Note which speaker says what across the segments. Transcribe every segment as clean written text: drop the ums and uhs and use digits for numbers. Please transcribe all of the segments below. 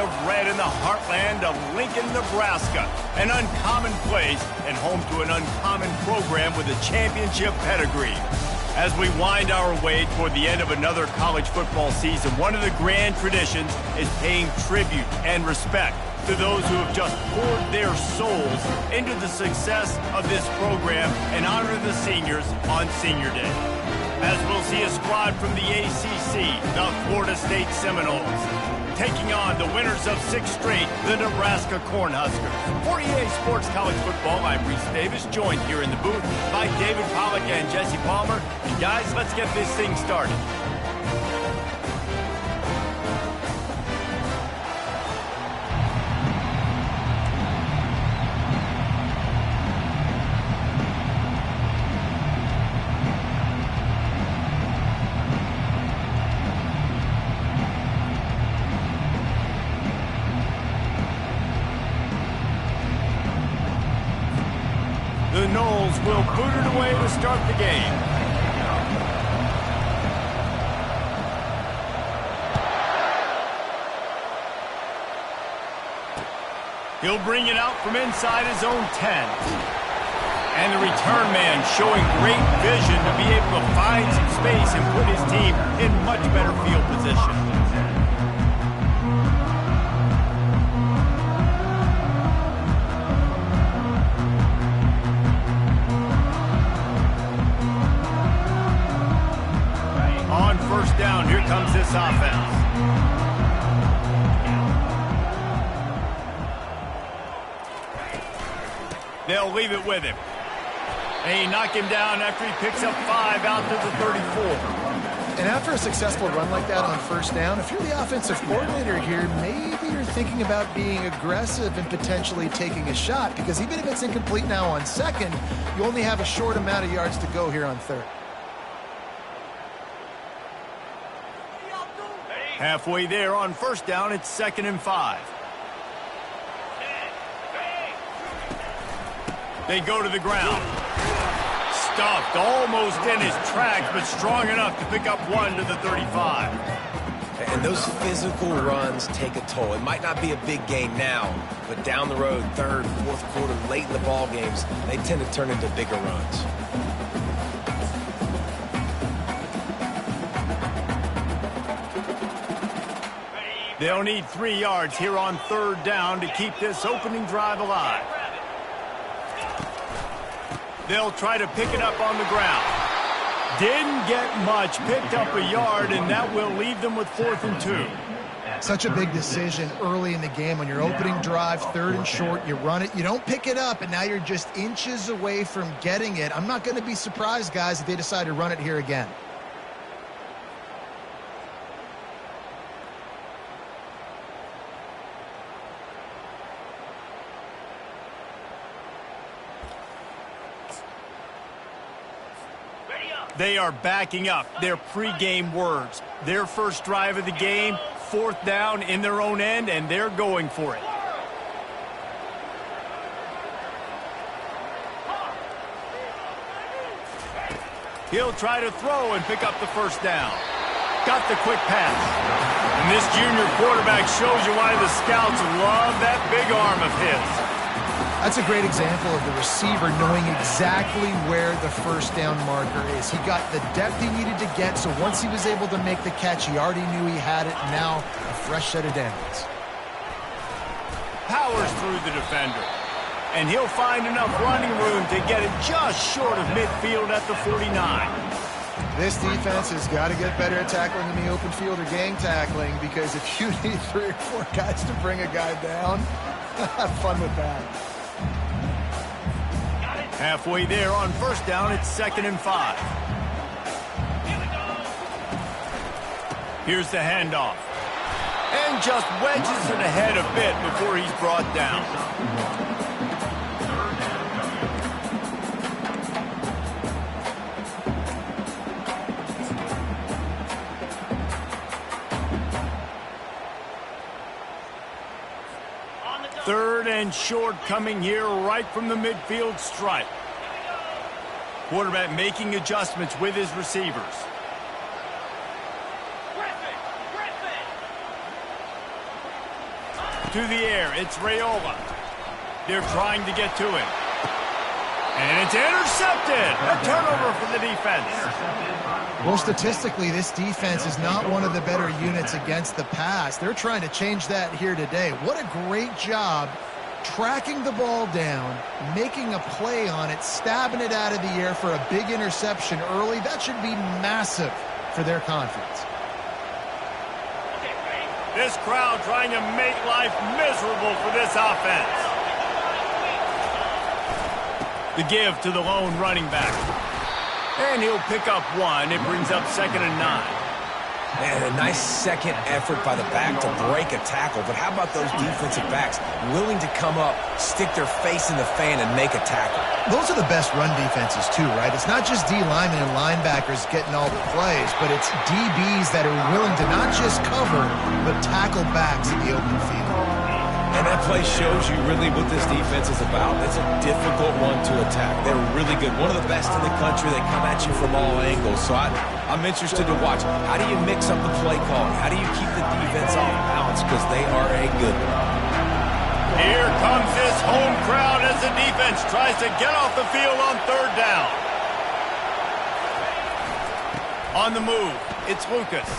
Speaker 1: of red in the heartland of Lincoln, Nebraska. An uncommon place and home to an uncommon program with a championship pedigree. As we wind our way toward the end of another college football season, one of the grand traditions is paying tribute and respect to those who have just poured their souls into the success of this program and honor the seniors on Senior Day. As we'll see a squad from the ACC, the Florida State Seminoles, taking on the winners of 6 straight, the Nebraska Cornhuskers. For EA Sports College Football, I'm Reese Davis, joined here in the booth by David Pollack and Jesse Palmer. And guys, let's get this thing started. The Noles will boot it away to start the game. He'll bring it out from inside his own 10. And the return man showing great vision to be able to find some space and put his team in much better field position. First down, here comes this offense. They'll leave it with him. And he knocked him down after he picks up 5 out to the 34.
Speaker 2: And after a successful run like that on first down, if you're the offensive coordinator here, maybe you're thinking about being aggressive and potentially taking a shot, because even if it's incomplete now on second, you only have a short amount of yards to go here on third.
Speaker 1: Halfway there on first down, it's 2nd and 5. They go to the ground. Stuffed almost in his tracks, but strong enough to pick up 1 to the 35.
Speaker 3: And those physical runs take a toll. It might not be a big gain now, but down the road, third, fourth quarter, late in the ball games, they tend to turn into bigger runs.
Speaker 1: They'll need 3 yards here on third down to keep this opening drive alive. They'll try to pick it up on the ground. Didn't get much, picked up a yard, and that will leave them with 4th and 2.
Speaker 2: Such a big decision early in the game. On your opening drive, 3rd and short, you run it, you don't pick it up, and now you're just inches away from getting it. I'm not going to be surprised, guys, if they decide to run it here again.
Speaker 1: They are backing up their pregame words. Their first drive of the game, 4th down in their own end, and they're going for it. He'll try to throw and pick up the first down. Got the quick pass. And this junior quarterback shows you why the scouts love that big arm of his.
Speaker 2: That's a great example of the receiver knowing exactly where the first down marker is. He got the depth he needed to get, so once he was able to make the catch, he already knew he had it. Now, a fresh set of downs.
Speaker 1: Powers through the defender. And he'll find enough running room to get it just short of midfield at the 49.
Speaker 2: This defense has got to get better at tackling in the open field or gang tackling, because if you need 3 or 4 guys to bring a guy down, have fun with that.
Speaker 1: Halfway there on first down, it's 2nd and 5. Here's the handoff. And just wedges it ahead a bit before he's brought down. Third and short coming here right from the midfield stripe. Quarterback making adjustments with his receivers. To the air, it's Raiola. They're trying to get to him. And it's intercepted. A turnover for the defense.
Speaker 2: Well, statistically, this defense is not one of the better units against the pass. They're trying to change that here today. What a great job tracking the ball down, making a play on it, stabbing it out of the air for a big interception early. That should be massive for their confidence.
Speaker 1: This crowd trying to make life miserable for this offense. The give to the lone running back. And he'll pick up one. It brings up 2nd and 9.
Speaker 3: Man, a nice second effort by the back to break a tackle. But how about those defensive backs willing to come up, stick their face in the fan, and make a tackle?
Speaker 2: Those are the best run defenses, too, right? It's not just D linemen and linebackers getting all the plays, but it's DBs that are willing to not just cover, but tackle backs in the open field.
Speaker 3: And that play shows you really what this defense is about. It's a difficult one to attack. They're really good. One of the best in the country. They come at you from all angles. So I'm interested to watch. How do you mix up the play calling? How do you keep the defense off balance? Because they are a good one.
Speaker 1: Here comes this home crowd as the defense tries to get off the field on 3rd down. On the move, it's Lucas.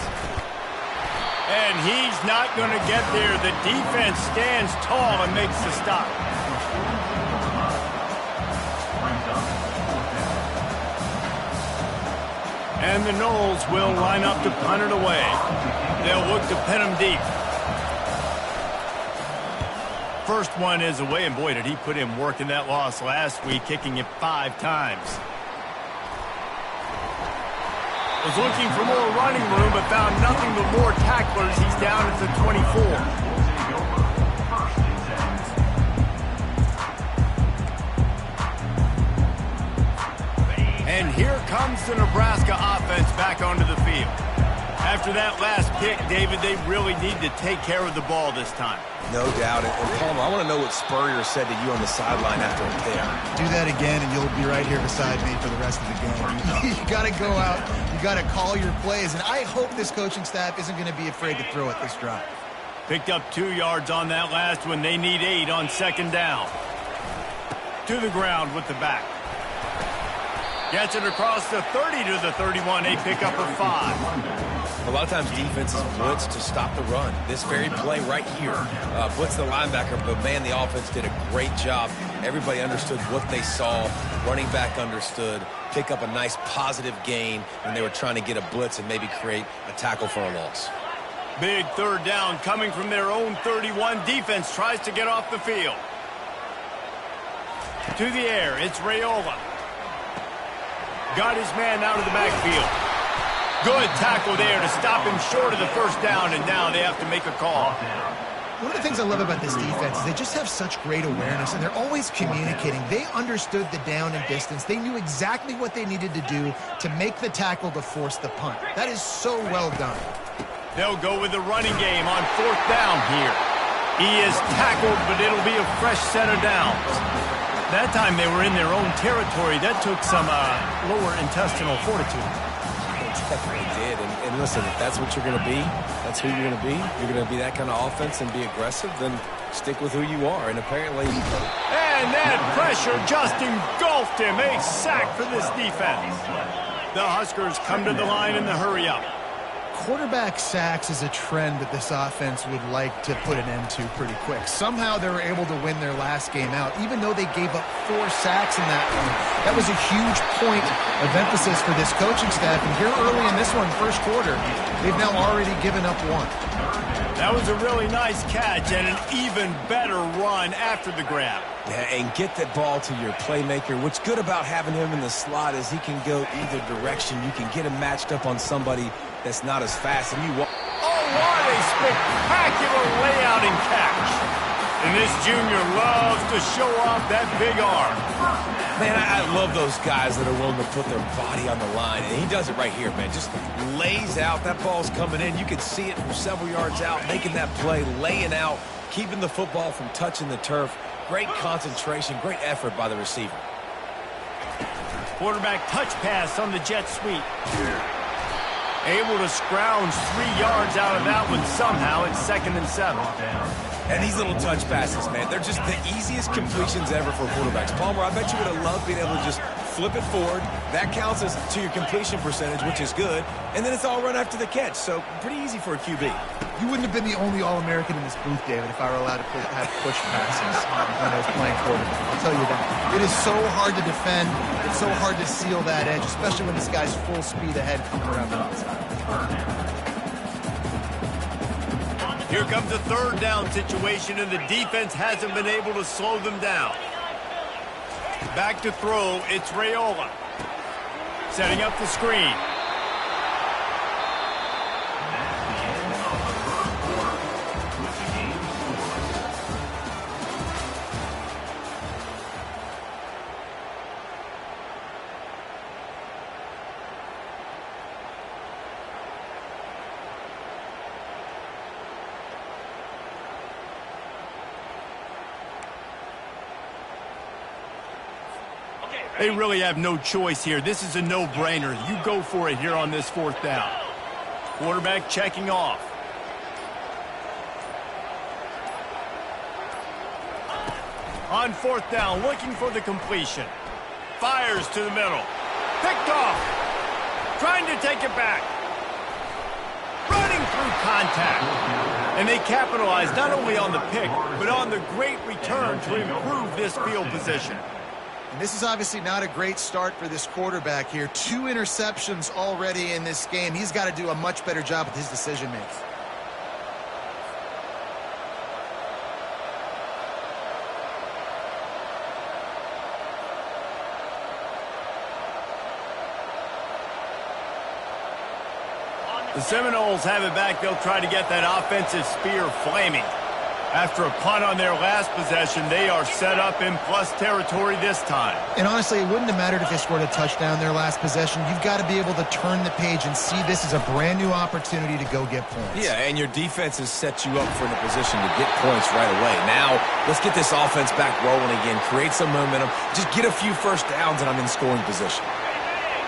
Speaker 1: And he's not going to get there. The defense stands tall and makes the stop. And the Knowles will line up to punt it away. They'll look to pin him deep. First one is away, and boy, did he put in work in that loss last week, kicking it 5 times. Was looking for more running room, but found nothing but more tacklers. He's down at the 24. And here comes the Nebraska offense back onto the field. After that last pick, David, they really need to take care of the ball this time.
Speaker 3: No doubt. And Palmer, I want to know what Spurrier said to you on the sideline after a pick.
Speaker 2: Do that again, and you'll be right here beside me for the rest of the game. You got to go out. You got to call your plays, and I hope this coaching staff isn't going to be afraid to throw it this drive.
Speaker 1: Picked up 2 yards on that last one. They need 8 on 2nd down. To the ground with the back. Gets it across the 30 to the 31. A pickup of 5.
Speaker 3: A lot of times defenses blitz to stop the run. This very play right here, blitz the linebacker, but man, the offense did a great job. Everybody understood what they saw. Running back understood. Pick up a nice positive gain when they were trying to get a blitz and maybe create a tackle for a loss.
Speaker 1: Big 3rd down coming from their own 31. Defense tries to get off the field. To the air, it's Raiola. Got his man out of the backfield. Good tackle there to stop him short of the 1st down, and now they have to make a call.
Speaker 2: One of the things I love about this defense is they just have such great awareness, and they're always communicating. They understood the down and distance. They knew exactly what they needed to do to make the tackle to force the punt. That is so well done.
Speaker 1: They'll go with the running game on 4th down here. He is tackled, but it'll be a fresh set of downs. That time they were in their own territory. That took some lower intestinal fortitude.
Speaker 3: Definitely did. And listen, if that's what you're going to be, that's who you're going to be. You're going to be that kind of offense and be aggressive, then stick with who you are. And apparently...
Speaker 1: And that pressure just engulfed him. A sack for this defense. The Huskers come to the line in the hurry-up.
Speaker 2: Quarterback sacks is a trend that this offense would like to put an end to pretty quick. Somehow they were able to win their last game out, even though they gave up 4 sacks in that one. That was a huge point of emphasis for this coaching staff. And here early in this one, 1st quarter, they've now already given up 1.
Speaker 1: That was a really nice catch and an even better run after the grab.
Speaker 3: Yeah, and get that ball to your playmaker. What's good about having him in the slot is he can go either direction. You can get him matched up on somebody that's not as fast. And you walk.
Speaker 1: Oh, what a spectacular layout and catch. And this junior loves to show off that big arm.
Speaker 3: Man, I love those guys that are willing to put their body on the line. And he does it right here, man. Just lays out. That ball's coming in. You can see it from several yards out, making that play, laying out, keeping the football from touching the turf. Great concentration, great effort by the receiver.
Speaker 1: Quarterback touch pass on the jet sweep. Able to scrounge 3 yards out of that one somehow. It's 2nd and 7.
Speaker 3: And these little touch passes, man, they're just the easiest completions ever for quarterbacks. Palmer, I bet you would have loved being able to just flip it forward. That counts as to your completion percentage, which is good. And then it's all run after the catch. So pretty easy for a QB.
Speaker 2: You wouldn't have been the only All-American in this booth, David, if I were allowed to have push passes when I was playing quarterback. I'll tell you that. It is so hard to defend. It's so hard to seal that edge, especially when this guy's full speed ahead coming around the outside.
Speaker 1: Here comes a 3rd down situation, and the defense hasn't been able to slow them down. Back to throw, it's Raiola. Setting up the screen. They really have no choice here. This is a no-brainer. You go for it here on this 4th down. Quarterback checking off. On 4th down, looking for the completion. Fires to the middle. Picked off. Trying to take it back. Running through contact. And they capitalize not only on the pick, but on the great return to improve this field position.
Speaker 2: And this is obviously not a great start for this quarterback here. 2 interceptions already in this game. He's got to do a much better job with his decision-making.
Speaker 1: The Seminoles have it back. They'll try to get that offensive spear flaming. After a punt on their last possession, they are set up in plus territory this time.
Speaker 2: And honestly, it wouldn't have mattered if they scored a touchdown their last possession. You've got to be able to turn the page and see this as a brand new opportunity to go get points.
Speaker 3: Yeah, and your defense has set you up for the position to get points right away. Now, let's get this offense back rolling again, create some momentum, just get a few first downs, and I'm in scoring position.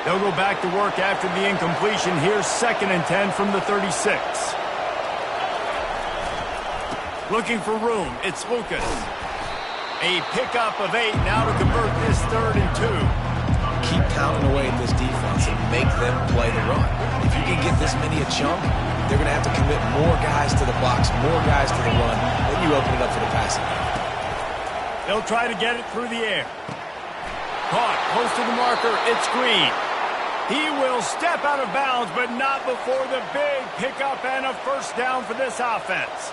Speaker 1: They'll go back to work after the incompletion. Here's 2nd and 10 from the 36. Looking for room, it's Lucas. A pickup of 8 now to convert this 3rd and 2.
Speaker 3: Keep pounding away at this defense and make them play the run. If you can get this many a chunk, they're going to have to commit more guys to the box, more guys to the run. Then you open it up for the passing game.
Speaker 1: They'll try to get it through the air. Caught close to the marker, it's Green. He will step out of bounds, but not before the big pickup and a first down for this offense.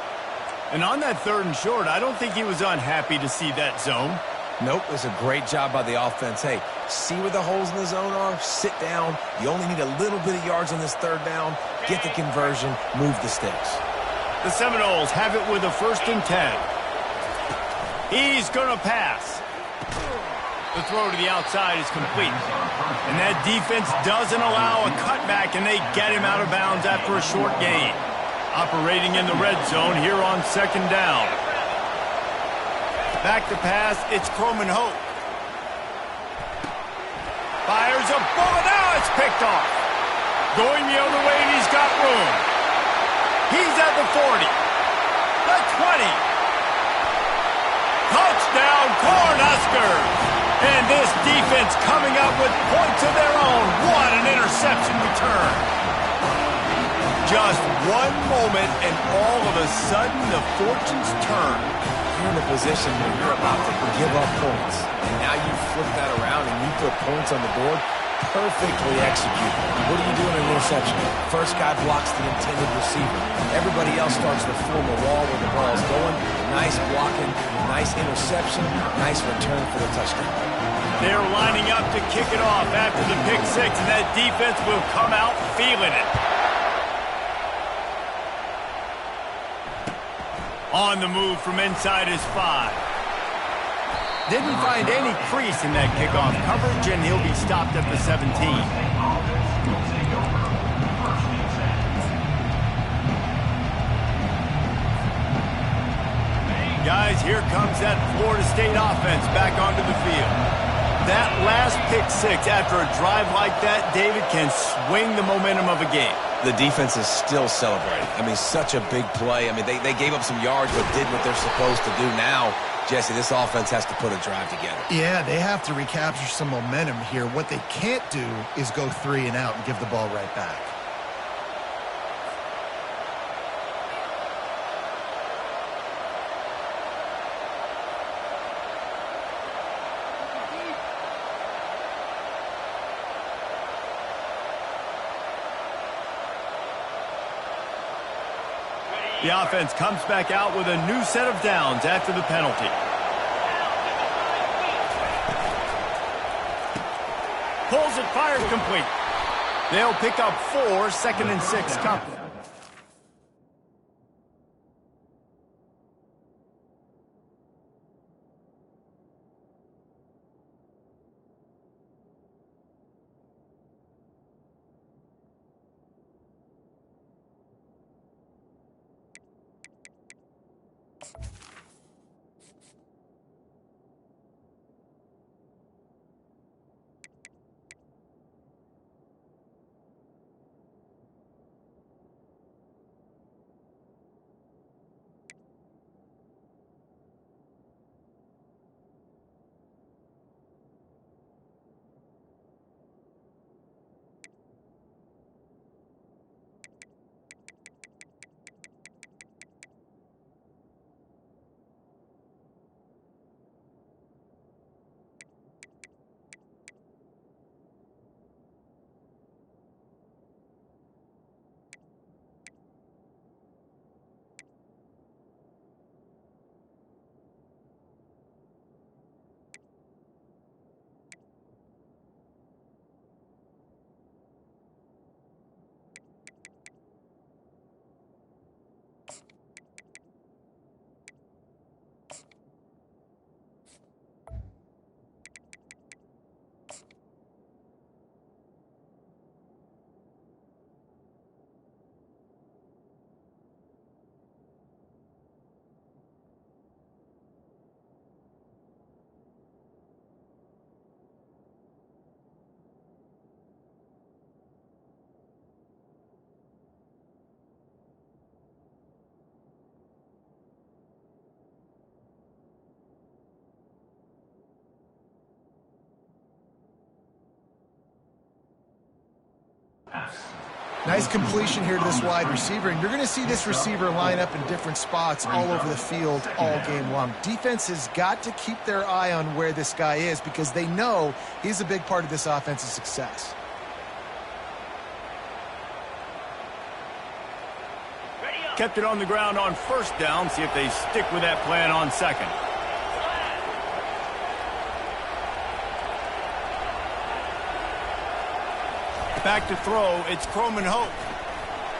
Speaker 1: And on that 3rd and short, I don't think he was unhappy to see that zone.
Speaker 3: Nope, it was a great job by the offense. Hey, see where the holes in the zone are, sit down. You only need a little bit of yards on this 3rd down. Get the conversion, move the sticks.
Speaker 1: The Seminoles have it with a 1st and 10. He's going to pass. The throw to the outside is complete. And that defense doesn't allow a cutback, and they get him out of bounds after a short gain. Operating in the red zone here on 2nd down. Back to pass, it's Croman Hope. Fires a bullet, now it's picked off. Going the other way, and he's got room. He's at the 40. The 20. Touchdown, Cornhuskers. And this defense coming up with points of their own. What an interception return. Just one moment, and all of a sudden, the fortunes turn.
Speaker 3: You're in a position where you're about to give up points. And now you flip that around and you put points on the board. Perfectly executed. What do you do in an interception? First guy blocks the intended receiver. Everybody else starts to form a wall where the ball's going. Nice blocking, nice interception, nice return for the touchdown.
Speaker 1: They're lining up to kick it off after the pick 6, and that defense will come out feeling it. On the move from inside his 5. Didn't find any crease in that kickoff coverage, and he'll be stopped at the 17. Guys, here comes that Florida State offense back onto the field. That last pick 6 after a drive like that, David, can swing the momentum of a game.
Speaker 3: The defense is still celebrating. I mean, such a big play. I mean, they gave up some yards but did what they're supposed to do. Now, Jesse, this offense has to put a drive together.
Speaker 2: Yeah, they have to recapture some momentum here. What they can't do is go 3 and out and give the ball right back.
Speaker 1: The offense comes back out with a new set of downs after the penalty. Pulls it, fired complete. They'll pick up 4, 2nd and 6 coming.
Speaker 2: Nice completion here to this wide receiver, and you're going to see this receiver line up in different spots all over the field all game long. Defense has got to keep their eye on where this guy is because they know he's a big part of this offense's success.
Speaker 1: Kept it on the ground on 1st down. See if they stick with that plan on 2nd. Back to throw, it's Croman Hope.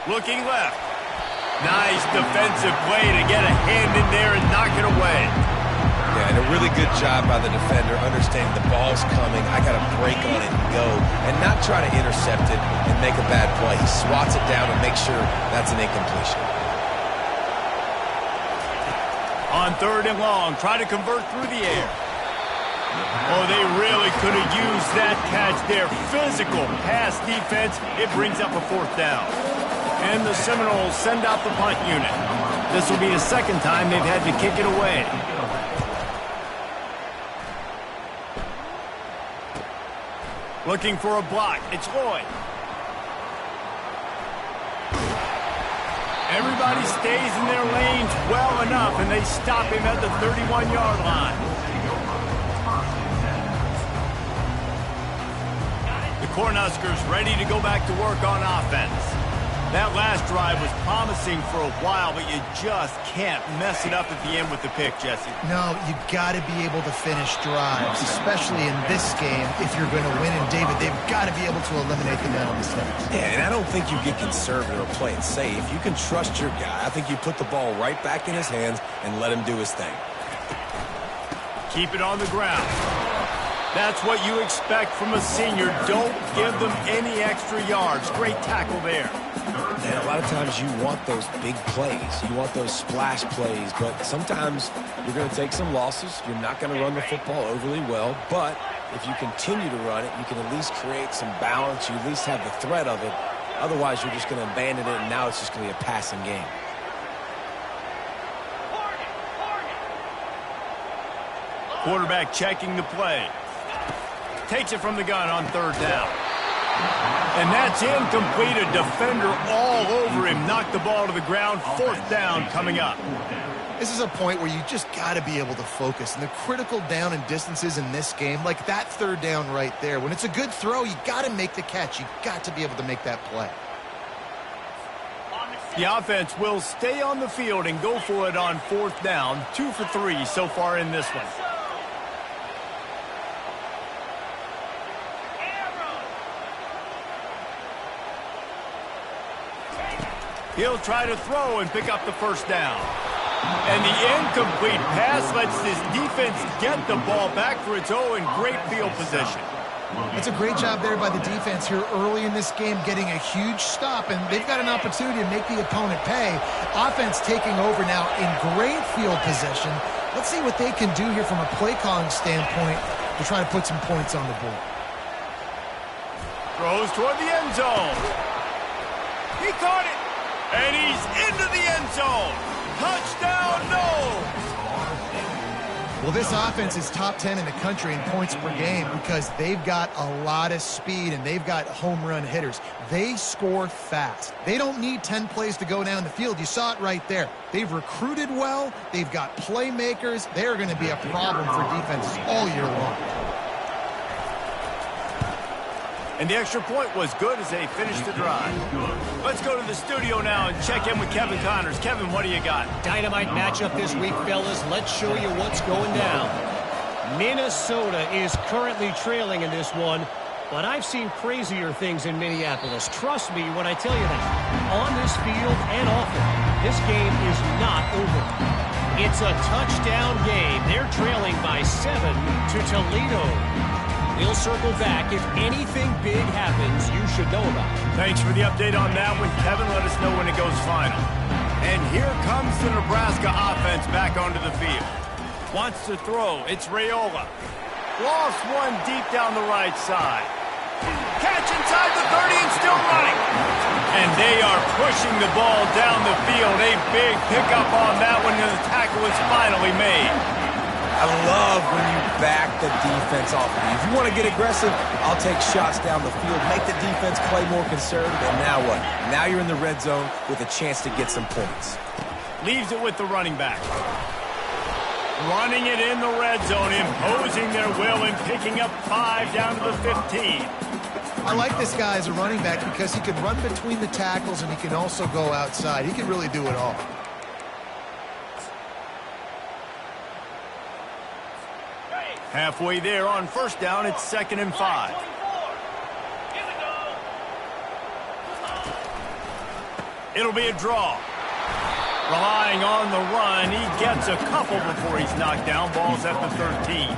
Speaker 1: Looking left. Nice defensive play to get a hand in there and knock it away.
Speaker 3: Yeah, and a really good job by the defender, understanding the ball's coming, I got to break on it and go, and not try to intercept it and make a bad play. He swats it down and makes sure that's an incompletion.
Speaker 1: On 3rd and long, try to convert through the air. Oh, they really could have used that catch there. Physical pass defense. It brings up a 4th down. And the Seminoles send out the punt unit. This will be the 2nd time they've had to kick it away. Looking for a block. It's Lloyd. Everybody stays in their lanes well enough, and they stop him at the 31-yard line. Cornhuskers ready to go back to work on offense. That last drive was promising for a while, but you just can't mess it up at the end with the pick, Jesse.
Speaker 2: No, you got to be able to finish drives, especially in this game. If you're going to win, and David, they've got to be able to eliminate the mental mistakes.
Speaker 3: Yeah, and I don't think you get conservative or play it safe. You can trust your guy. I think you put the ball right back in his hands and let him do his thing.
Speaker 1: Keep it on the ground. That's what you expect from a senior. Don't give them any extra yards. Great tackle there.
Speaker 3: And a lot of times you want those big plays. You want those splash plays. But sometimes you're going to take some losses. You're not going to run the football overly well. But if you continue to run it, you can at least create some balance. You at least have the threat of it. Otherwise, you're just going to abandon it, and now it's just going to be a passing game.
Speaker 1: Quarterback checking the play. Takes it from the gun on third down. And that's incomplete. A defender all over him. Knocked the ball to the ground. Fourth down coming up.
Speaker 2: This is a point where you just got to be able to focus. And the critical down and distances in this game, like that third down right there, when it's a good throw, you got to make the catch. You got to be able to make that play.
Speaker 1: The offense will stay on the field and go for it on fourth down. 2 for 3 so far in this one. He'll try to throw and pick up the first down. And the incomplete pass lets this defense get the ball back for its own great field position.
Speaker 2: It's a great job there by the defense here early in this game, getting a huge stop, and they've got an opportunity to make the opponent pay. Offense taking over now in great field position. Let's see what they can do here from a play calling standpoint to try to put some points on the board.
Speaker 1: Throws toward the end zone. He caught it. And he's into the end zone. Touchdown, no!
Speaker 2: Well, this offense is top 10 in the country in points per game because they've got a lot of speed and they've got home run hitters. They score fast. They don't need 10 plays to go down the field. You saw it right there. They've recruited well. They've got playmakers. They're going to be a problem for defenses all year long.
Speaker 1: And the extra point was good as they finished the drive. Let's go to the studio now and check in with Kevin Connors. Kevin, what do you got?
Speaker 4: Dynamite matchup this week, fellas. Let's show you what's going down. Minnesota is currently trailing in this one, but I've seen crazier things in Minneapolis. Trust me when I tell you that. On this field and off it, this game is not over. It's a touchdown game. They're trailing by 7 to Toledo. We'll circle back. If anything big happens, you should know about it.
Speaker 1: Thanks for the update on that one, Kevin. Let us know when it goes final. And here comes the Nebraska offense back onto the field. Wants to throw. It's Raiola. Lost one deep down the right side. Catch inside the 30 and still running. And they are pushing the ball down the field. A big pickup on that one, and the tackle is finally made.
Speaker 3: I love when you back the defense off of you. If you want to get aggressive, I'll take shots down the field, make the defense play more conservative, and now what? Now you're in the red zone with a chance to get some points.
Speaker 1: Leaves it with the running back. Running it in the red zone, imposing their will and picking up 5 down to the 15.
Speaker 2: I like this guy as a running back because he can run between the tackles and he can also go outside. He can really do it all.
Speaker 1: Halfway there on first down, it's 2nd and 5. It'll be a draw. Relying on the run, he gets a couple before he's knocked down. Ball's at the 13.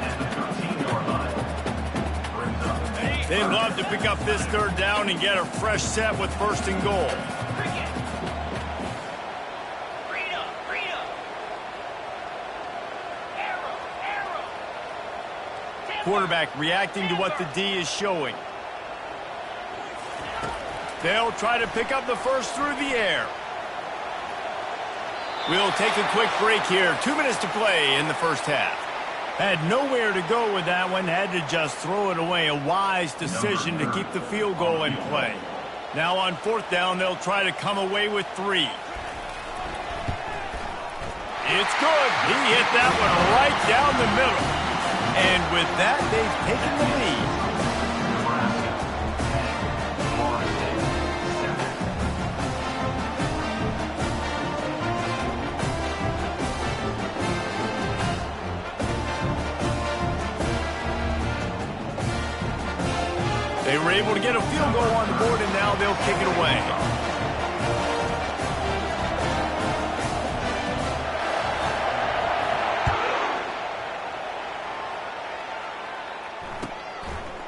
Speaker 1: They'd love to pick up this third down and get a fresh set with 1st and goal. Quarterback reacting to what the D is showing. They'll try to pick up the first through the air. We'll take a quick break here. 2 minutes to play in the first half. Had nowhere to go with that one. Had to just throw it away. A wise decision to keep the field goal in play. Now on 4th down, they'll try to come away with 3. It's good. He hit that one right down the middle. And with that, they've taken the lead. They were able to get a field goal on the board, and now they'll kick it away.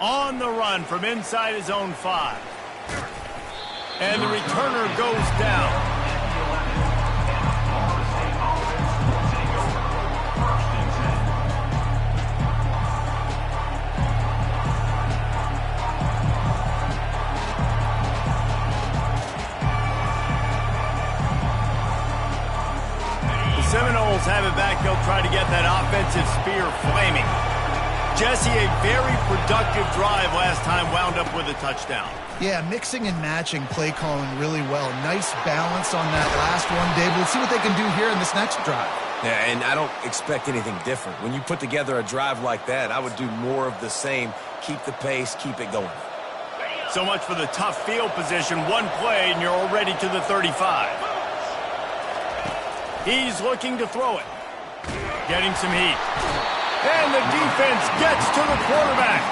Speaker 1: On the run from inside his own 5. And the returner goes down. try to get that offensive spear flaming. Jesse, a very productive drive last time wound up with a touchdown.
Speaker 2: Yeah, mixing and matching play calling really well. Nice balance on that last one, David. Let's see what they can do here in this next drive.
Speaker 3: Yeah, and I don't expect anything different. When you put together a drive like that, I would do more of the same. Keep the pace, keep it going.
Speaker 1: So much for the tough field position. One play, and you're already to the 35. He's looking to throw it. Getting some heat. And the defense gets to the quarterback.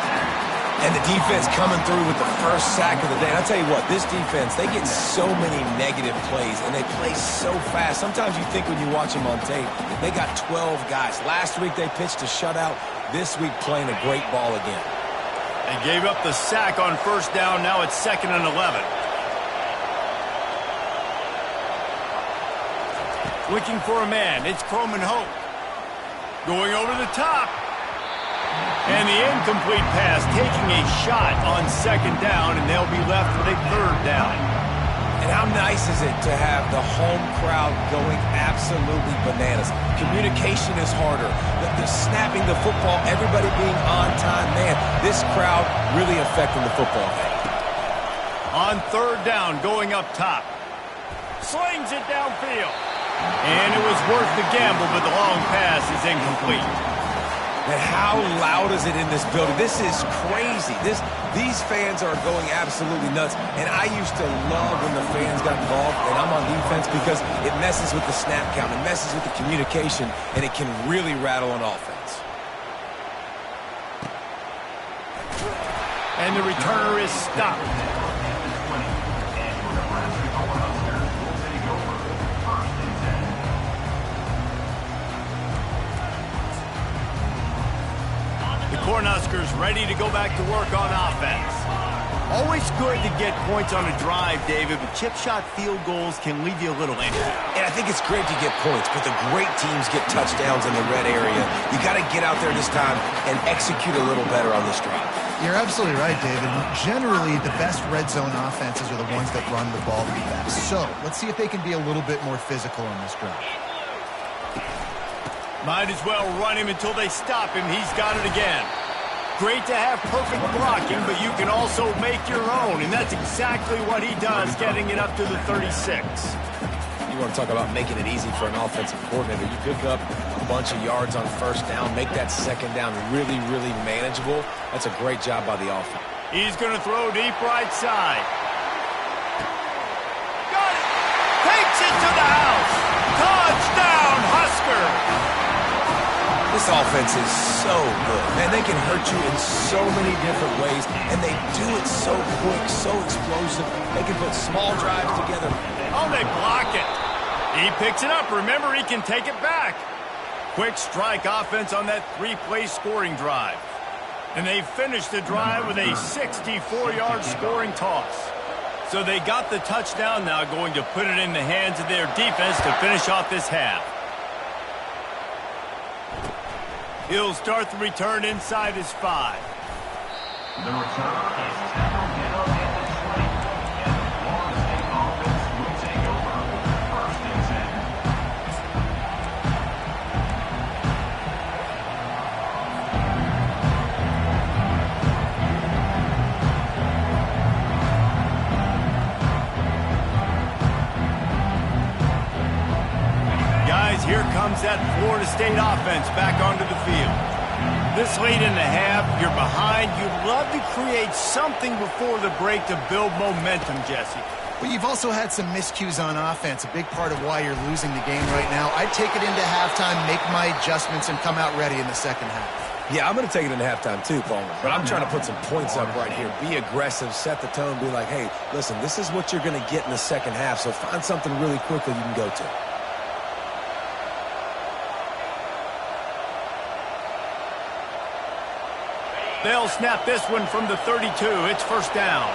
Speaker 3: And the defense coming through with the first sack of the day. And I'll tell you what, this defense, they get so many negative plays, and they play so fast. Sometimes you think when you watch them on tape, they got 12 guys. Last week they pitched a shutout. This week playing a great ball again.
Speaker 1: They gave up the sack on first down. Now it's 2nd and 11. Looking for a man. It's Croman Hope. Going over the top. And the incomplete pass, taking a shot on 2nd down, and they'll be left with a 3rd down.
Speaker 3: And how nice is it to have the home crowd going absolutely bananas? Communication is harder. The snapping the football, everybody being on time. Man, this crowd really affecting the football game.
Speaker 1: On 3rd down, going up top. Slings it downfield. And it was worth the gamble, but the long pass is incomplete.
Speaker 3: And how loud is it in this building? This is crazy. These fans are going absolutely nuts. And I used to love when the fans got involved, and I'm on defense, because it messes with the snap count, it messes with the communication, and it can really rattle an offense.
Speaker 1: And the returner is stopped. Cornhuskers ready to go back to work on offense. Always good to get points on a drive, David, but chip shot field goals can leave you a little angry.
Speaker 3: And I think it's great to get points, but the great teams get touchdowns in the red area. You got to get out there this time and execute a little better on this drive.
Speaker 2: You're absolutely right, David. Generally, the best red zone offenses are the ones that run the ball the best. So let's see if they can be a little bit more physical on this drive.
Speaker 1: Might as well run him until they stop him. He's got it again. Great to have perfect blocking, but you can also make your own, and that's exactly what he does, getting it up to the 36.
Speaker 3: You want to talk about making it easy for an offensive coordinator. You pick up a bunch of yards on first down, make that 2nd down really, really manageable. That's a great job by the offense.
Speaker 1: He's going to throw deep right side. Got it! Takes it to the house! Touchdown, Husker!
Speaker 3: This offense is so good. Man, they can hurt you in so many different ways, and they do it so quick, so explosive. They can put small drives together.
Speaker 1: Oh, they block it. He picks it up. Remember, he can take it back. Quick strike offense on that 3-play scoring drive. And they finished the drive with a 64-yard scoring toss. So they got the touchdown, now going to put it in the hands of their defense to finish off this half. He'll start the return inside his 5.
Speaker 5: The return is tackled down at the 20. And the Florida State offense will take over. 1st and
Speaker 1: 10. Guys, here comes that Florida State offense back onto the field. This late in the half, you're behind. You'd love to create something before the break to build momentum, Jesse.
Speaker 2: But you've also had some miscues on offense, a big part of why you're losing the game right now. I'd take it into halftime, make my adjustments, and come out ready in the 2nd half.
Speaker 3: Yeah, I'm going to take it into halftime too, Palmer. But I'm trying to put some points up right here. Be aggressive, set the tone, be like, hey, listen, this is what you're going to get in the 2nd half, so find something really quickly you can go to.
Speaker 1: They'll snap this one from the 32. It's 1st down.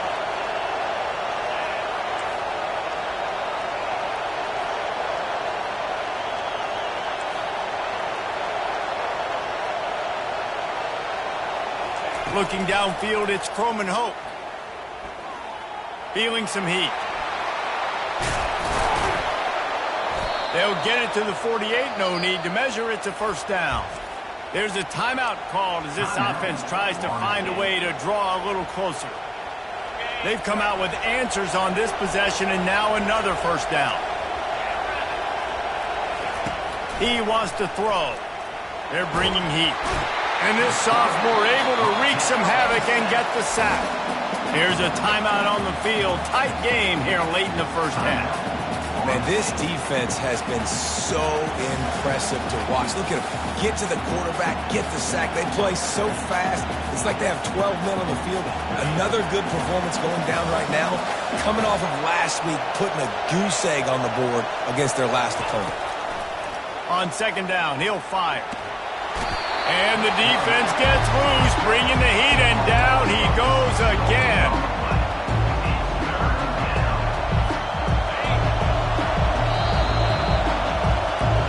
Speaker 1: Looking downfield, it's Croman Hope. Feeling some heat. They'll get it to the 48, no need to measure. It's a first down. There's a timeout called as this offense tries to find a way to draw a little closer. They've come out with answers on this possession, and now another first down. He wants to throw. They're bringing heat. And this sophomore able to wreak some havoc and get the sack. Here's a timeout on the field. Tight game here late in the first half.
Speaker 3: Man, this defense has been so impressive to watch. Look at them. Get to the quarterback, get the sack. They play so fast. It's like they have 12 men on the field. Another good performance going down right now. Coming off of last week, putting a goose egg on the board against their last opponent.
Speaker 1: On second down, he'll fire. And the defense gets loose, bringing the heat, and down he goes again.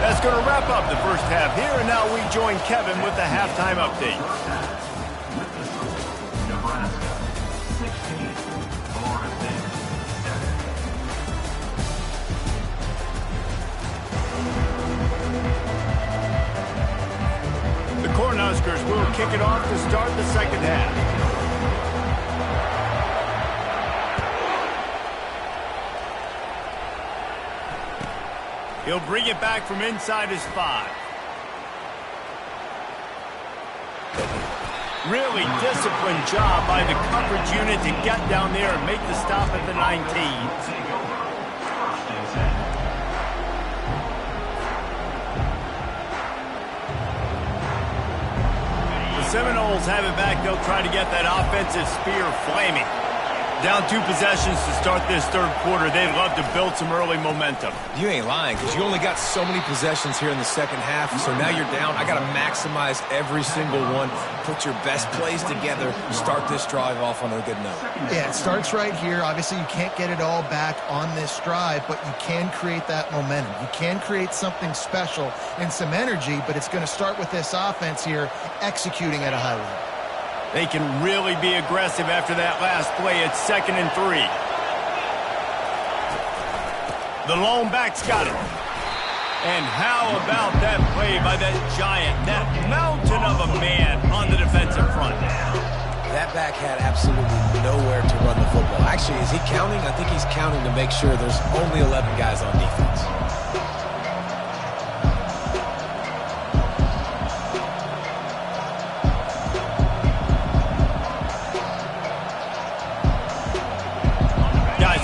Speaker 1: That's going to wrap up the first half here, and now we join Kevin with the halftime update.
Speaker 5: Nebraska 16, Florida State 7.
Speaker 1: The Cornhuskers will kick it off to start the second half. He'll bring it back from inside his 5. Really disciplined job by the coverage unit to get down there and make the stop at the 19.
Speaker 5: Take over. First and 10.
Speaker 1: The Seminoles have it back. They'll try to get that offensive spear flaming. Down 2 possessions to start this third quarter. They'd love to build some early momentum.
Speaker 3: You ain't lying, because you only got so many possessions here in the second half, so now you're down. I got to maximize every single one. Put your best plays together. Start this drive off on a good note.
Speaker 2: Yeah, it starts right here. Obviously, you can't get it all back on this drive, but you can create that momentum. You can create something special and some energy, but it's going to start with this offense here executing at a high level.
Speaker 1: They can really be aggressive after that last play. It's 2nd and 3. The lone back's got it. And how about that play by that giant, that mountain of a man on the defensive front?
Speaker 3: That back had absolutely nowhere to run the football. Actually, is he counting? I think he's counting to make sure there's only 11 guys on defense.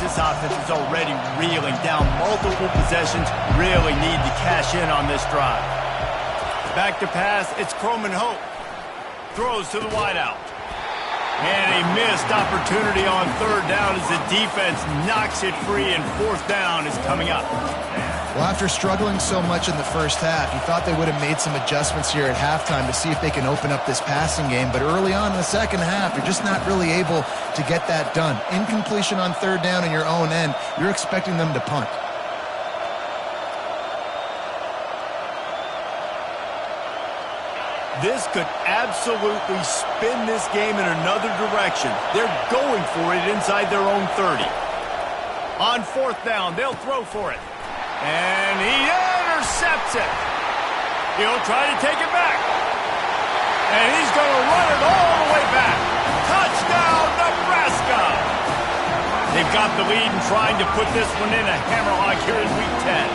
Speaker 1: This offense is already reeling down multiple possessions. Really need to cash in on this drive. Back to pass. It's Croman Hope. Throws to the wideout. And a missed opportunity on third down as the defense knocks it free, and fourth down is coming up.
Speaker 2: Well, after struggling so much in the first half, you thought they would have made some adjustments here at halftime to see if they can open up this passing game. But early on in the second half, you're just not really able to get that done. Incompletion on third down in your own end, you're expecting them to punt.
Speaker 1: This could absolutely spin this game in another direction. They're going for it inside their own 30. On fourth down, they'll throw for it. And he intercepts it. He'll try to take it back. And he's going to run it all the way back. Touchdown, Nebraska! They've got the lead and trying to put this one in a hammerlock here in Week 10.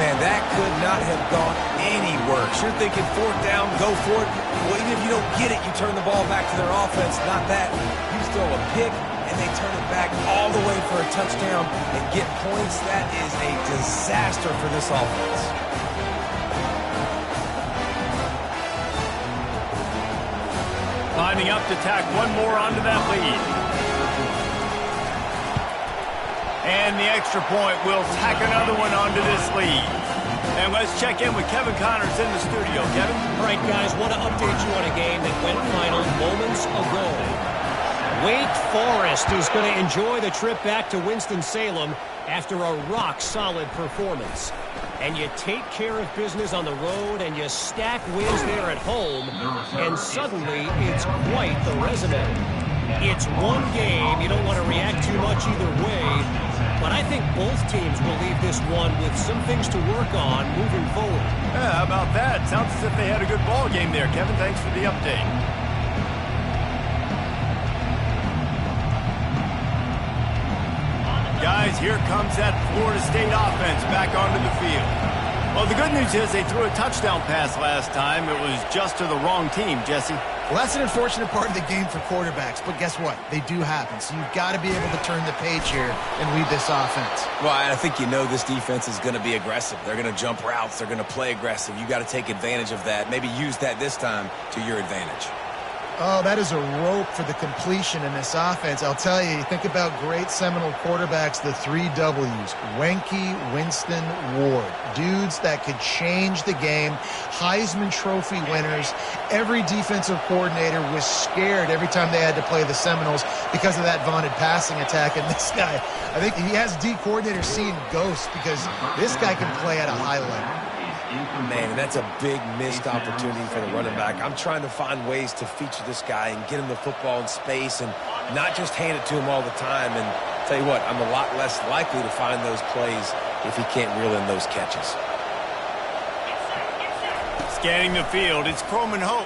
Speaker 3: Man, that could not have gone any worse. You're thinking fourth down, go for it. Well, even if you don't get it, you turn the ball back to their offense. Not that. You throw a pick, and they turn it back all the way for a touchdown and get points. That is a disaster for this offense.
Speaker 1: Lining up to tack one more onto that lead. And the extra point will tack another one onto this lead. And let's check in with Kevin Connors in the studio. Kevin?
Speaker 4: All right, guys, want to update you on a game that went final moments ago. Wake Forest is going to enjoy the trip back to Winston-Salem after a rock-solid performance. And you take care of business on the road and you stack wins there at home, and suddenly it's quite the resume. It's one game. You don't want to react too much either way, but I think both teams will leave this one with some things to work on moving forward.
Speaker 1: Yeah, how about that? Sounds as if they had a good ball game there. Kevin, thanks for the update. Guys, here comes that Florida State offense back onto the field. Well, the good news is they threw a touchdown pass last time. It was just to the wrong team, Jesse.
Speaker 2: Well, that's an unfortunate part of the game for quarterbacks, but guess what? They do happen. So you've got to be able to turn the page here and read this offense.
Speaker 3: Well, I think this defense is going to be aggressive. They're going to jump routes. They're going to play aggressive. You got to take advantage of that. Maybe use that this time to your advantage.
Speaker 2: Oh, that is a rope for the completion in this offense. I'll tell you, think about great Seminole quarterbacks, the 3 W's, Wenke, Winston, Ward. Dudes that could change the game, Heisman Trophy winners. Every defensive coordinator was scared every time they had to play the Seminoles because of that vaunted passing attack. And this guy, I think he has D coordinators seeing ghosts because this guy can play at a high level.
Speaker 3: Man, that's a big missed opportunity for the running back. I'm trying to find ways to feature this guy and get him the football in space and not just hand it to him all the time. And tell you what, I'm a lot less likely to find those plays if he can't reel in those catches.
Speaker 1: Scanning the field, it's Croman Hope.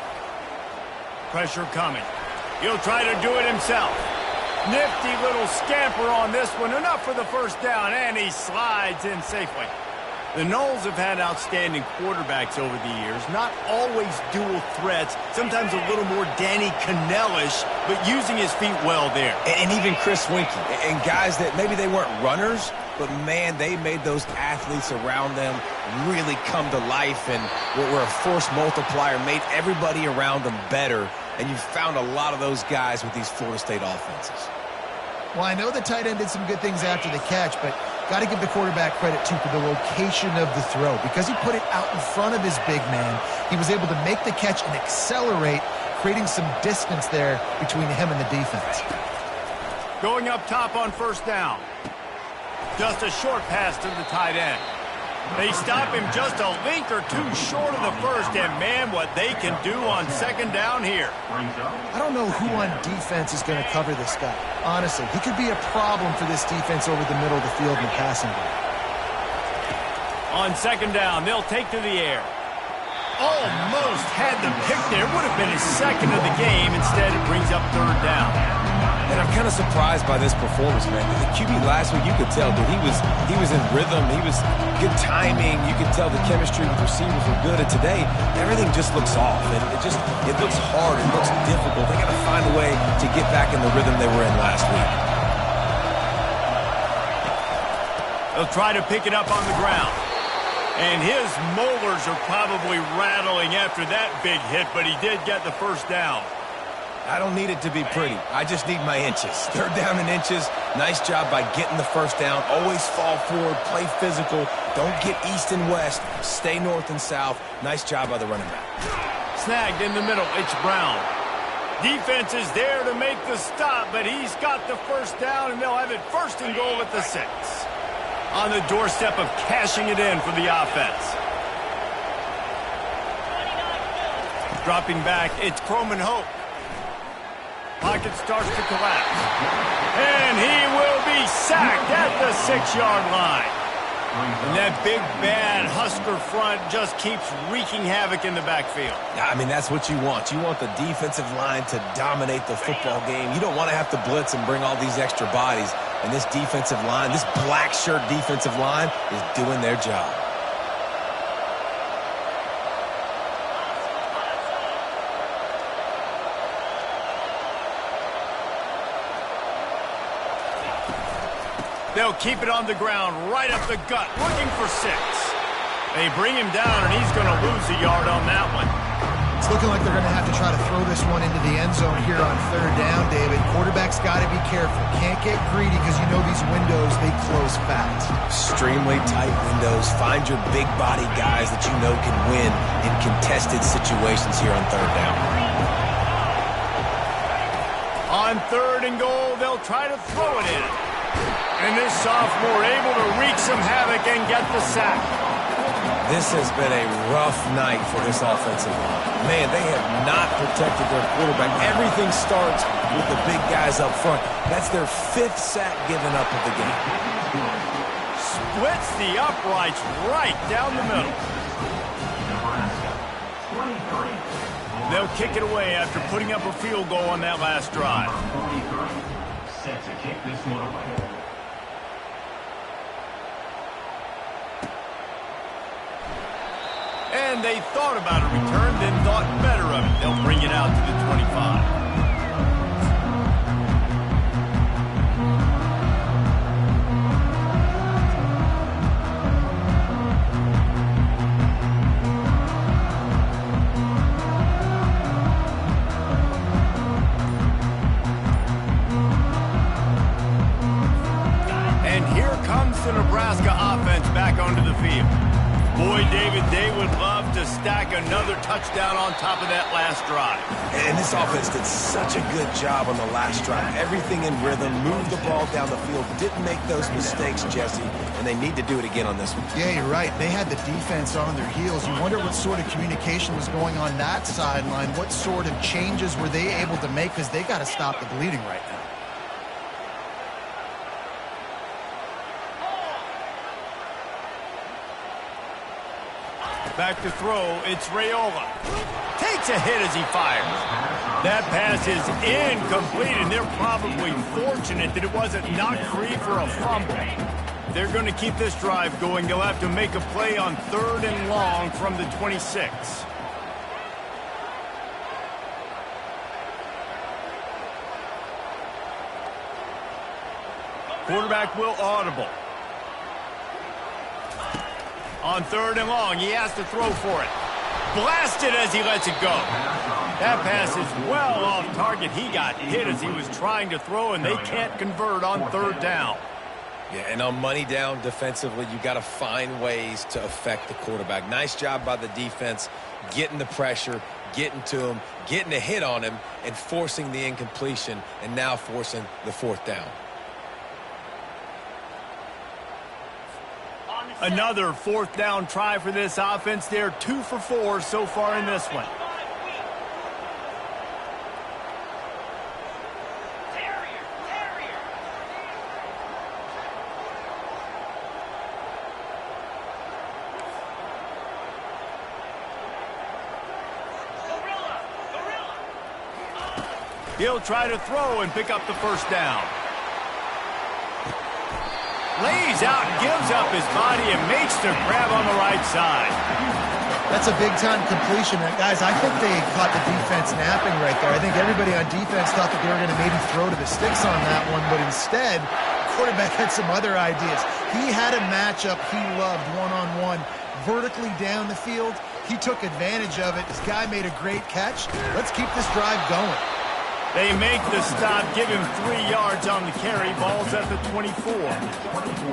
Speaker 1: Pressure coming. He'll try to do it himself. Nifty little scamper on this one. Enough for the first down, and he slides in safely. The Noles have had outstanding quarterbacks over the years, not always dual threats, sometimes a little more Danny Cannell-ish, but using his feet well there.
Speaker 3: And even Chris Winkie, and guys that maybe they weren't runners, but man, they made those athletes around them really come to life and were a force multiplier, made everybody around them better, and you found a lot of those guys with these Florida State offenses.
Speaker 2: Well, I know the tight end did some good things after the catch, but got to give the quarterback credit, too, for the location of the throw. Because he put it out in front of his big man, he was able to make the catch and accelerate, creating some distance there between him and the defense.
Speaker 1: Going up top on first down. Just a short pass to the tight end. They stop him just a link or two short of the first, and man, what they can do on second down here.
Speaker 2: I don't know who on defense is going to cover this guy. Honestly, he could be a problem for this defense over the middle of the field in the passing game.
Speaker 1: On second down, they'll take to the air. Almost had the pick there. Would have been his second of the game. Instead, it brings up third down.
Speaker 3: And I'm kind of surprised by this performance, man. The QB last week, you could tell, dude, he was in rhythm. He was good timing. You could tell the chemistry with receivers were good. And today, everything just looks off. And it looks hard. It looks difficult. They got to find a way to get back in the rhythm they were in last week.
Speaker 1: They'll try to pick it up on the ground. And his molars are probably rattling after that big hit, but he did get the first down.
Speaker 3: I don't need it to be pretty. I just need my inches. Third down in inches. Nice job by getting the first down. Always fall forward, play physical. Don't get east and west. Stay north and south. Nice job by the running back.
Speaker 1: Snagged in the middle. It's Brown. Defense is there to make the stop, but he's got the first down, and they'll have it first and goal at the 6. On the doorstep of cashing it in for the offense. Dropping back, it's Croman Hope. Pocket starts to collapse. And he will be sacked at the 6-yard line. And that big, bad Husker front just keeps wreaking havoc in the backfield.
Speaker 3: I mean, that's what you want. You want the defensive line to dominate the football game. You don't want to have to blitz and bring all these extra bodies. And this defensive line, this black shirt defensive line is doing their job.
Speaker 1: They'll keep it on the ground, right up the gut, looking for 6. They bring him down, and he's going to lose a yard on that one.
Speaker 2: It's looking like they're going to have to try to throw this one into the end zone here on third down, David. Quarterback's got to be careful. Can't get greedy because you know these windows, they close fast. Extremely
Speaker 3: tight windows. Find your big body guys that you know can win in contested situations here on third down.
Speaker 1: On third and goal, they'll try to throw it in. And this sophomore able to wreak some havoc and get the sack.
Speaker 3: This has been a rough night for this offensive line. Man, they have not protected their quarterback. Everything starts with the big guys up front. That's their 5th sack given up of the game.
Speaker 1: Splits the uprights right down the middle.
Speaker 5: Nebraska, 23.
Speaker 1: They'll kick it away after putting up a field goal on that last drive.
Speaker 5: 43. Set to kick this one away.
Speaker 1: And they thought about a return, then thought better of it. They'll bring it out to the 25. And here comes the Nebraska offense back onto the field. Boy, David, they would love to stack another touchdown on top of that last drive.
Speaker 3: And this offense did such a good job on the last drive. Everything in rhythm, moved the ball down the field, didn't make those mistakes, Jesse, and they need to do it again on this one.
Speaker 2: Yeah, you're right. They had the defense on their heels. You wonder what sort of communication was going on that sideline. What sort of changes were they able to make? Because they got to stop the bleeding right now.
Speaker 1: Back to throw, it's Raiola. Takes a hit as he fires. That pass is incomplete, and they're probably fortunate that it wasn't knocked free for a fumble. They're going to keep this drive going. They'll have to make a play on 3rd and long from the 26. Quarterback will audible. On 3rd and long, he has to throw for it. Blasted as he lets it go. That pass is well off target. He got hit as he was trying to throw, and they can't convert on 3rd down.
Speaker 3: Yeah, and on money down defensively, you got to find ways to affect the quarterback. Nice job by the defense, getting the pressure, getting to him, getting a hit on him, and forcing the incompletion, and now forcing the 4th down.
Speaker 1: Another 4th down try for this offense. They're 2 for 4 so far in this one. He'll try to throw and pick up the 1st down. Lays out, gives up his body, and makes the grab on the right side.
Speaker 2: That's a big-time completion. And guys, I think they caught the defense napping right there. I think everybody on defense thought that they were going to maybe throw to the sticks on that one, but instead, quarterback had some other ideas. He had a matchup he loved one-on-one, vertically down the field. He took advantage of it. This guy made a great catch. Let's keep this drive going.
Speaker 1: They make the stop, give him 3 yards on the carry. Ball's at the 24.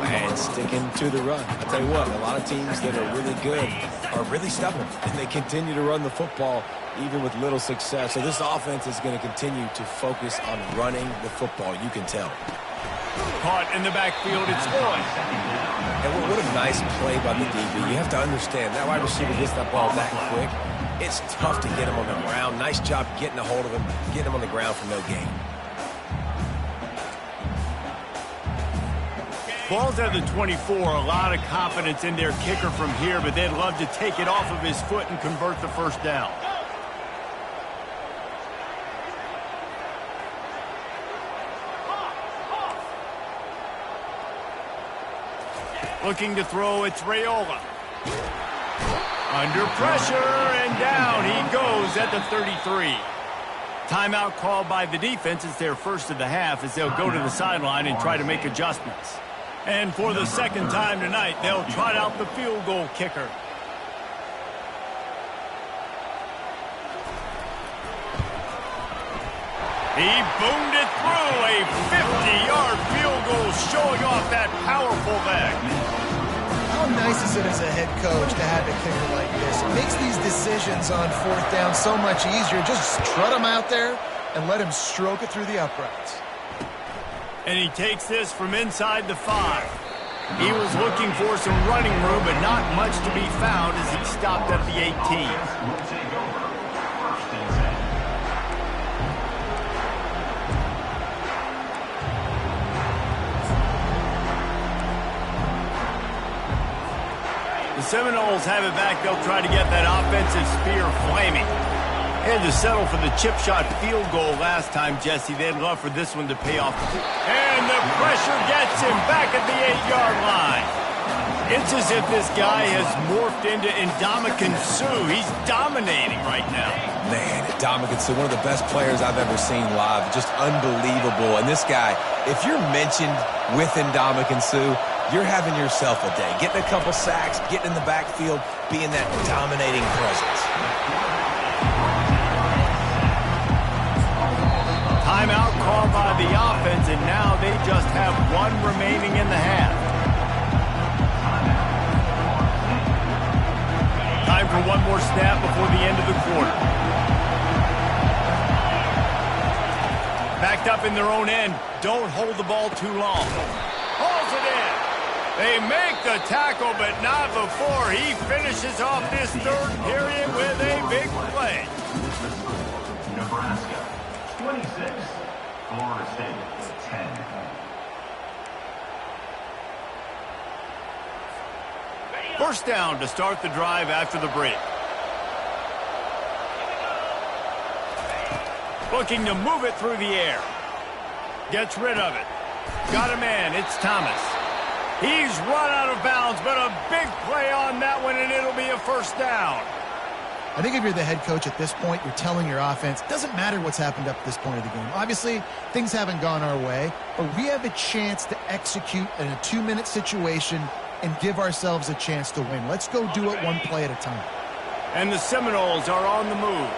Speaker 3: And sticking to the run. I'll tell you what, a lot of teams that are really good are really stubborn, and they continue to run the football even with little success. So this offense is going to continue to focus on running the football. You can tell.
Speaker 1: Caught in the backfield, it's Floyd.
Speaker 3: And what a nice play by the DB. You have to understand, that wide receiver gets that ball that quick. It's tough to get him on the ground. Nice job getting a hold of him, getting him on the ground for no gain.
Speaker 1: Ball's at the 24. A lot of confidence in their kicker from here, but they'd love to take it off of his foot and convert the 1st down. Looking to throw, it's Raiola. Under pressure, and down he goes at the 33. Timeout called by the defense. It's their 1st of the half as they'll go to the sideline and try to make adjustments. And for the 2nd time tonight, they'll trot out the field goal kicker. He boomed it through, a 50-yard field goal showing off that powerful leg.
Speaker 2: How nice is it as a head coach to have a kicker like this? It makes these decisions on 4th down so much easier. Just trot him out there and let him stroke it through the uprights.
Speaker 1: And he takes this from inside the 5. He was looking for some running room, but not much to be found as he stopped at the 18.
Speaker 5: Will take over. First and 10.
Speaker 1: The Seminoles have it back. They'll try to get that offensive spear flaming. Had to settle for the chip shot field goal last time, Jesse. They'd love for this one to pay off. And the pressure gets him back at the 8-yard line. It's as if this guy has morphed into Ndamukong Suh. He's dominating right now.
Speaker 3: Man, Ndamukong Suh, one of the best players I've ever seen live. Just unbelievable. And this guy, if you're mentioned with Ndamukong Suh, you're having yourself a day. Getting a couple sacks, getting in the backfield, being that dominating presence.
Speaker 1: Timeout called by the offense, and now they just have one remaining in the half. Time for one more snap before the end of the quarter. Backed up in their own end. Don't hold the ball too long. Holds it in. They make the tackle, but not before he finishes off this third period with a big play.
Speaker 5: Nebraska 26, Florida State 10.
Speaker 1: First down to start the drive after the break. Looking to move it through the air. Gets rid of it. Got a man. It's Thomas. He's run out of bounds, but a big play on that one, and it'll be a first down.
Speaker 2: I think if you're the head coach at this point, you're telling your offense, it doesn't matter what's happened up to this point of the game. Obviously, things haven't gone our way, but we have a chance to execute in a 2-minute situation and give ourselves a chance to win. Let's go do it one play at a time.
Speaker 1: And the Seminoles are on the move.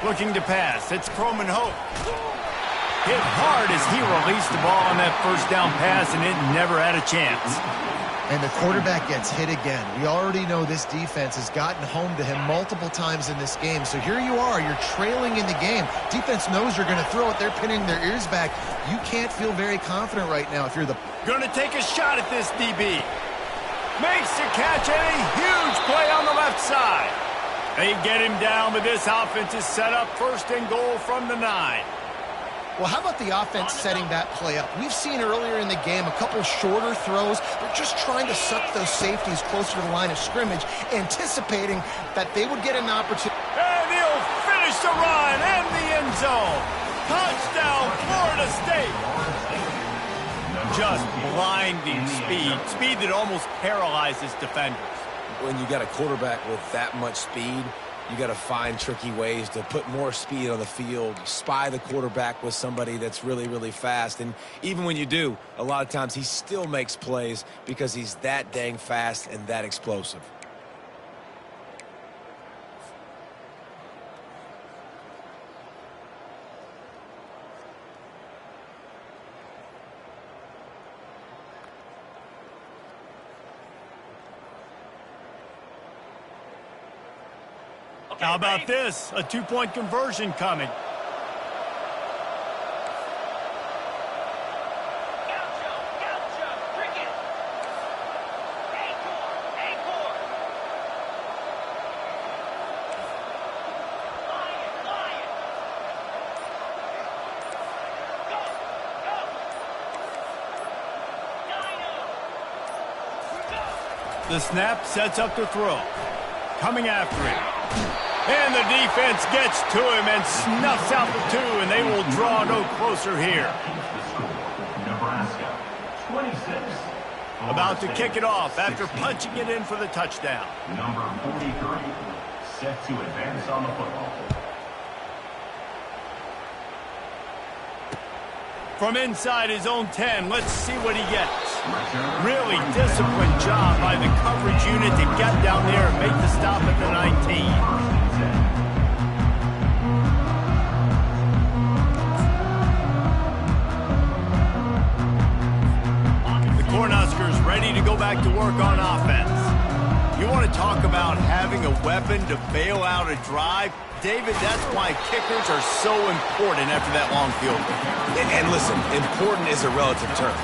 Speaker 1: Looking to pass. It's Croman Hope. Hit hard as he released the ball on that first down pass, and it never had a chance.
Speaker 2: And the quarterback gets hit again. We already know this defense has gotten home to him multiple times in this game. So here you are. You're trailing in the game. Defense knows you're going to throw it. They're pinning their ears back. You can't feel very confident right now if you're the...
Speaker 1: Going to take a shot at this DB. Makes the catch, and a huge play on the left side. They get him down, but this offense is set up first and goal from the 9.
Speaker 2: Well, how about the offense setting that play up? We've seen earlier in the game a couple shorter throws. They're just trying to suck those safeties closer to the line of scrimmage, anticipating that they would get an opportunity.
Speaker 1: And he'll finish the run and the end zone. Touchdown, Florida State. Just blinding speed. Speed that almost paralyzes defenders.
Speaker 3: When you got a quarterback with that much speed, you got to find tricky ways to put more speed on the field, spy the quarterback with somebody that's really, really fast. And even when you do, a lot of times he still makes plays because he's that dang fast and that explosive.
Speaker 1: How about this? A 2-point conversion coming. The snap sets up the throw. Coming after it. And the defense gets to him and snuffs out the 2, and they will draw no closer here.
Speaker 5: Nebraska 26.
Speaker 1: About to kick it off after punching it in for the touchdown.
Speaker 5: Number 43, set to advance on the football.
Speaker 1: From inside his own 10, let's see what he gets. Really disciplined job by the coverage unit to get down there and make the stop at the 19. Cornhuskers ready to go back to work on offense. You want to talk about having a weapon to bail out a drive? David, that's why kickers are so important after that long field goal.
Speaker 3: And listen, important is a relative term.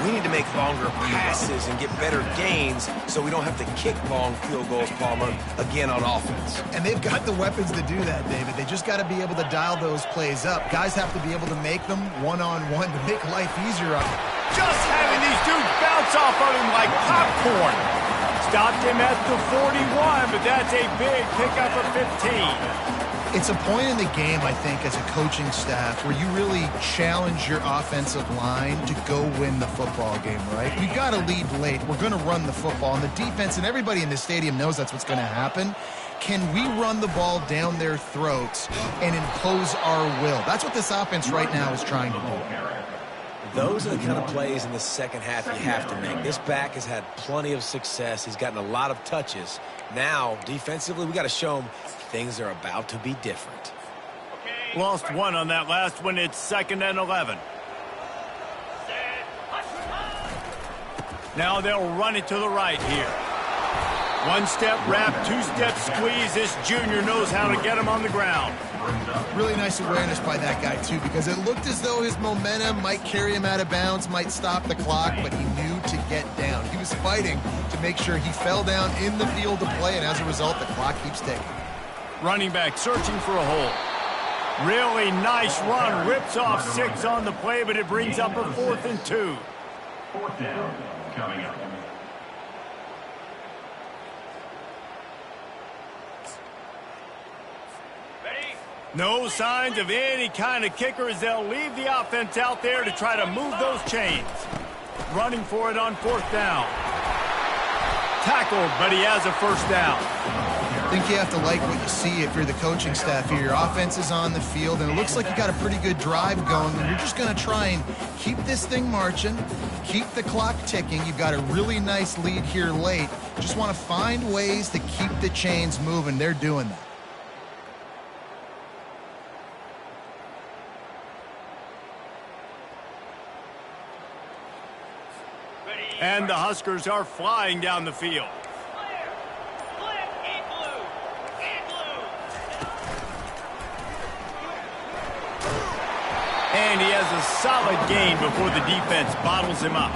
Speaker 3: We need to make longer passes and get better gains so we don't have to kick long field goals, Palmer, again on offense.
Speaker 2: And they've got the weapons to do that, David. They just got to be able to dial those plays up. Guys have to be able to make them one-on-one to make life easier on them.
Speaker 1: Just having these dudes bounce off of him like popcorn. Stopped him at the 41, but that's a big pickup of 15.
Speaker 2: It's a point in the game, I think, as a coaching staff where you really challenge your offensive line to go win the football game, right? We've got to lead late. We're going to run the football. And the defense and everybody in the stadium knows that's what's going to happen. Can we run the ball down their throats and impose our will? That's what this offense right now is trying to do.
Speaker 3: Those are the kind of plays in the second half you have to make. This back has had plenty of success. He's gotten a lot of touches. Now, defensively, we got to show him things are about to be different.
Speaker 1: Lost one on that last one. It's 2nd and 11. Now they'll run it to the right here. One-step wrap, two-step squeeze. This junior knows how to get him on the ground.
Speaker 2: Really nice awareness by that guy, too, because it looked as though his momentum might carry him out of bounds, might stop the clock, but he knew to get down. He was fighting to make sure he fell down in the field to play, and as a result, the clock keeps ticking.
Speaker 1: Running back searching for a hole. Really nice run. Rips off 6 on the play, but it brings up a 4th and 2.
Speaker 5: 4th down coming up.
Speaker 1: No signs of any kind of kicker as they'll leave the offense out there to try to move those chains. Running for it on 4th down. Tackled, but he has a 1st down.
Speaker 2: I think you have to like what you see if you're the coaching staff here. Your offense is on the field, and it looks like you got a pretty good drive going, and you're just going to try and keep this thing marching, keep the clock ticking. You've got a really nice lead here late. Just want to find ways to keep the chains moving. They're doing that.
Speaker 1: And the Huskers are flying down the field. And he has a solid gain before the defense bottles him up.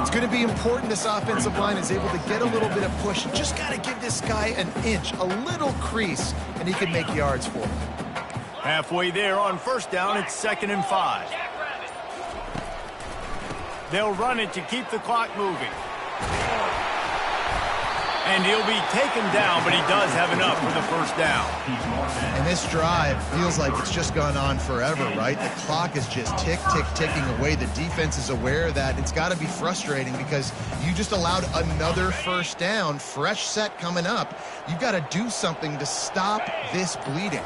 Speaker 2: It's going to be important this offensive line is able to get a little bit of push. You just got to give this guy an inch, a little crease, and he can make yards for him.
Speaker 1: Halfway there on 1st down, it's 2nd and 5. They'll run it to keep the clock moving. And he'll be taken down, but he does have enough for the 1st down.
Speaker 2: And this drive feels like it's just gone on forever, right? The clock is just ticking away. The defense is aware of that. It's got to be frustrating because you just allowed another 1st down, fresh set coming up. You've got to do something to stop this bleeding.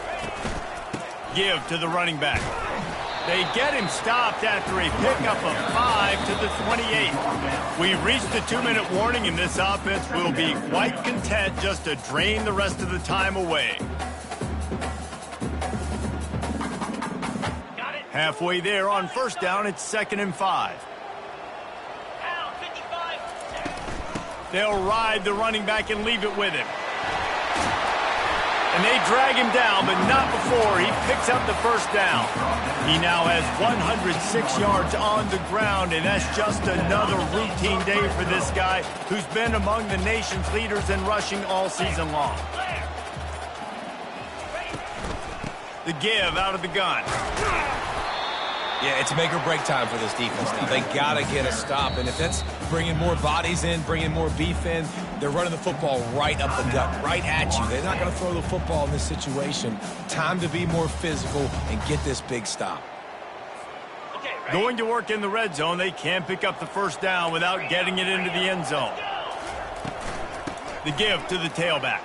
Speaker 1: Give to the running back. They get him stopped after a pickup of 5 to the 28. We've reached the 2-minute warning, and this offense will be quite content just to drain the rest of the time away. Halfway there on 1st down, it's 2nd and 5. They'll ride the running back and leave it with him. And they drag him down, but not before he picks up the 1st down. He now has 106 yards on the ground, and that's just another routine day for this guy who's been among the nation's leaders in rushing all season long. The give out of the gun.
Speaker 3: Yeah, it's make or break time for this defense. They got to get a stop, and if that's bringing more bodies in, bringing more beef in, they're running the football right up the gut, right at you. They're not going to throw the football in this situation. Time to be more physical and get this big stop.
Speaker 1: Going to work in the red zone, they can't pick up the 1st down without getting it into the end zone. The give to the tailback.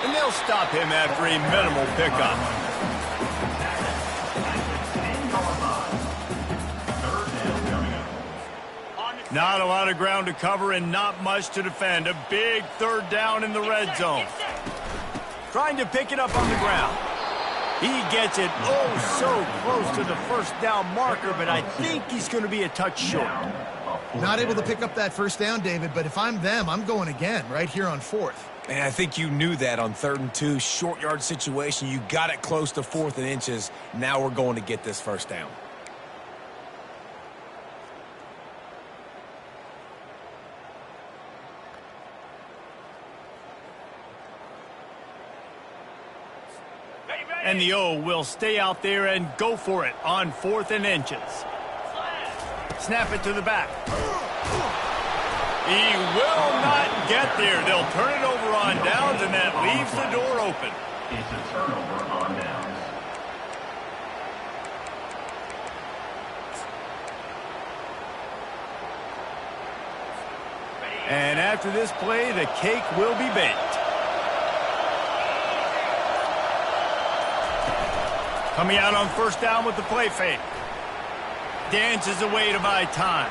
Speaker 1: And they'll stop him after a minimal pickup. Not a lot of ground to cover and not much to defend. A big 3rd down in the red zone. Trying to pick it up on the ground. He gets it oh so close to the 1st down marker, but I think he's going to be a touch short.
Speaker 2: Not able to pick up that 1st down, David, but if I'm them, I'm going again right here on 4th.
Speaker 3: And I think you knew that on 3rd and 2, short yard situation. You got it close to 4th and inches. Now we're going to get this 1st down.
Speaker 1: And the O will stay out there and go for it on 4th and inches. Snap it to the back. He will not get there. They'll turn it over on downs, and that leaves the door open.
Speaker 5: It's a turnover on downs.
Speaker 1: And after this play, the cake will be baked. Coming out on 1st down with the play fake. Dances away to buy time.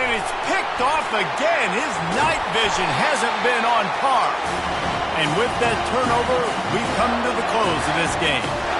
Speaker 1: And it's picked off again. His night vision hasn't been on par. And with that turnover, we've come to the close of this game.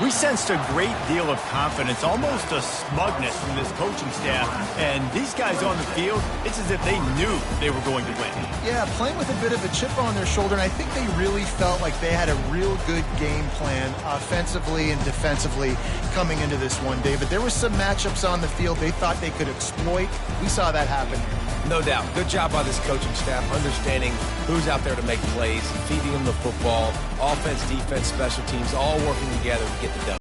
Speaker 1: We sensed a great deal of confidence, almost a smugness from this coaching staff. And these guys on the field, it's as if they knew they were going to win.
Speaker 2: Yeah, playing with a bit of a chip on their shoulder, and I think they really felt like they had a real good game plan offensively and defensively coming into this one, David. There were some matchups on the field they thought they could exploit. We saw that happen here.
Speaker 3: No doubt. Good job by this coaching staff, understanding who's out there to make plays, feeding them the football, offense, defense, special teams, all working together to get the done.